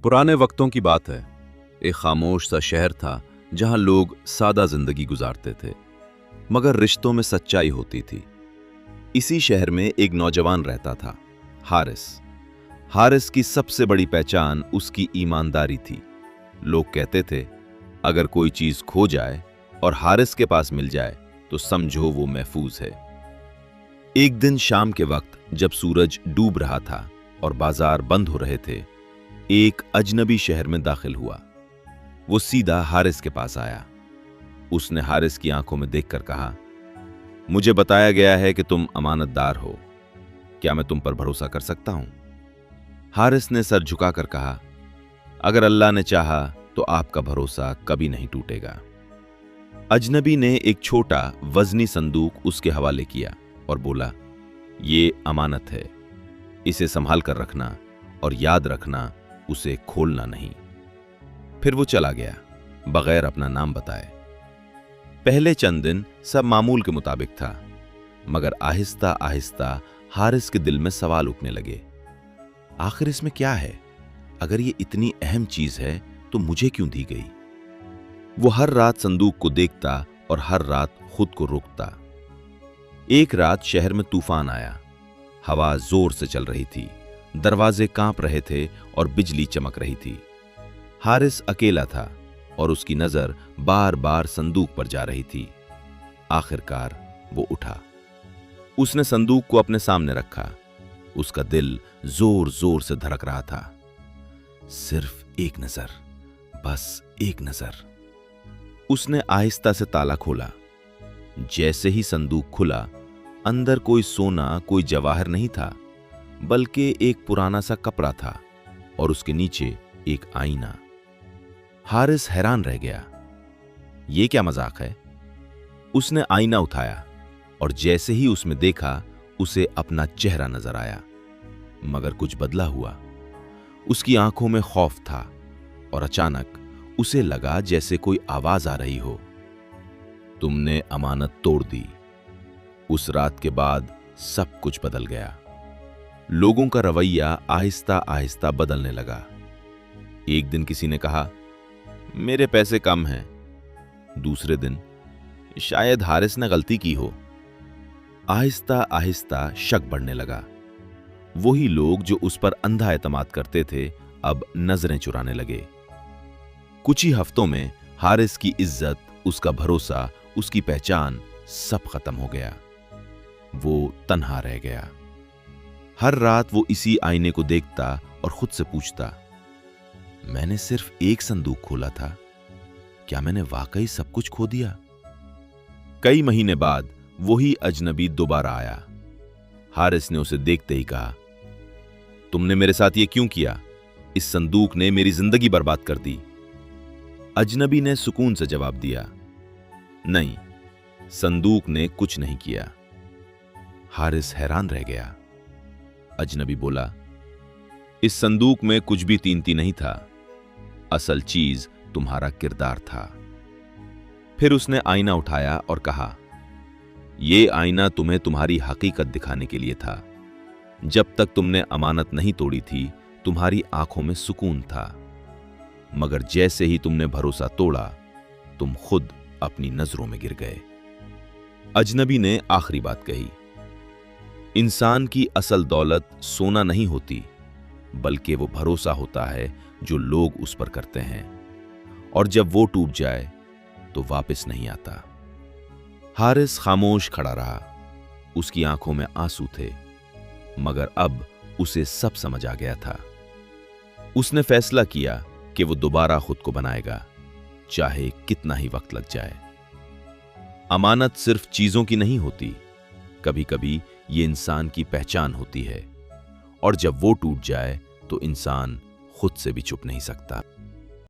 पुराने वक्तों की बात है। एक खामोश सा शहर था जहां लोग सादा जिंदगी गुजारते थे, मगर रिश्तों में सच्चाई होती थी। इसी शहर में एक नौजवान रहता था, हारिस। हारिस की सबसे बड़ी पहचान उसकी ईमानदारी थी। लोग कहते थे, अगर कोई चीज खो जाए और हारिस के पास मिल जाए तो समझो वो महफूज है। एक दिन शाम के वक्त जब सूरज डूब रहा था और बाजार बंद हो रहे थे, एक अजनबी शहर में दाखिल हुआ। वो सीधा हारिस के पास आया। उसने हारिस की आंखों में देखकर कहा, मुझे बताया गया है कि तुम अमानतदार हो, क्या मैं तुम पर भरोसा कर सकता हूं? हारिस ने सर झुकाकर कहा, अगर अल्लाह ने चाहा तो आपका भरोसा कभी नहीं टूटेगा। अजनबी ने एक छोटा वजनी संदूक उसके हवाले किया और बोला, ये अमानत है, इसे संभाल कर रखना और याद रखना उसे खोलना नहीं। फिर वो चला गया बगैर अपना नाम बताए। पहले चंद दिन सब मामूल के मुताबिक था, मगर आहिस्ता आहिस्ता हारिस के दिल में सवाल उठने लगे। आखिर इसमें क्या है? अगर ये इतनी अहम चीज है तो मुझे क्यों दी गई? वो हर रात संदूक को देखता और हर रात खुद को रोकता। एक रात शहर में तूफान आया। हवा जोर से चल रही थी, दरवाजे कांप रहे थे और बिजली चमक रही थी। हारिस अकेला था और उसकी नजर बार बार संदूक पर जा रही थी। आखिरकार वो उठा। उसने संदूक को अपने सामने रखा। उसका दिल जोर जोर से धड़क रहा था। सिर्फ एक नजर, बस एक नजर। उसने आहिस्ता से ताला खोला। जैसे ही संदूक खुला, अंदर कोई सोना, कोई जवाहर नहीं था, बल्कि एक पुराना सा कपड़ा था और उसके नीचे एक आईना। हारिस हैरान रह गया। ये क्या मजाक है? उसने आईना उठाया और जैसे ही उसमें देखा, उसे अपना चेहरा नजर आया, मगर कुछ बदला हुआ। उसकी आंखों में खौफ था और अचानक उसे लगा जैसे कोई आवाज आ रही हो, तुमने अमानत तोड़ दी। उस रात के बाद सब कुछ बदल गया। लोगों का रवैया आहिस्ता आहिस्ता बदलने लगा। एक दिन किसी ने कहा, मेरे पैसे कम हैं। दूसरे दिन, शायद हारिस ने गलती की हो। आहिस्ता आहिस्ता शक बढ़ने लगा। वही लोग जो उस पर अंधा एतमाद करते थे, अब नजरें चुराने लगे। कुछ ही हफ्तों में हारिस की इज्जत, उसका भरोसा, उसकी पहचान सब खत्म हो गया। वो तन्हा रह गया। हर रात वो इसी आईने को देखता और खुद से पूछता, मैंने सिर्फ एक संदूक खोला था, क्या मैंने वाकई सब कुछ खो दिया? कई महीने बाद वही अजनबी दोबारा आया। हारिस ने उसे देखते ही कहा, तुमने मेरे साथ ये क्यों किया? इस संदूक ने मेरी जिंदगी बर्बाद कर दी। अजनबी ने सुकून से जवाब दिया, नहीं, संदूक ने कुछ नहीं किया। हारिस हैरान रह गया। अजनबी बोला, इस संदूक में कुछ भी कीमती नहीं था, असल चीज तुम्हारा किरदार था। फिर उसने आईना उठाया और कहा, यह आईना तुम्हें तुम्हारी हकीकत दिखाने के लिए था। जब तक तुमने अमानत नहीं तोड़ी थी, तुम्हारी आंखों में सुकून था, मगर जैसे ही तुमने भरोसा तोड़ा, तुम खुद अपनी नजरों में गिर गए। अजनबी ने आखिरी बात कही, इंसान की असल दौलत सोना नहीं होती, बल्कि वो भरोसा होता है जो लोग उस पर करते हैं, और जब वो टूट जाए तो वापस नहीं आता। हारिस खामोश खड़ा रहा। उसकी आंखों में आंसू थे, मगर अब उसे सब समझ आ गया था। उसने फैसला किया कि वो दोबारा खुद को बनाएगा, चाहे कितना ही वक्त लग जाए। अमानत सिर्फ चीजों की नहीं होती, कभी कभी ये इंसान की पहचान होती है, और जब वो टूट जाए तो इंसान खुद से भी छुप नहीं सकता।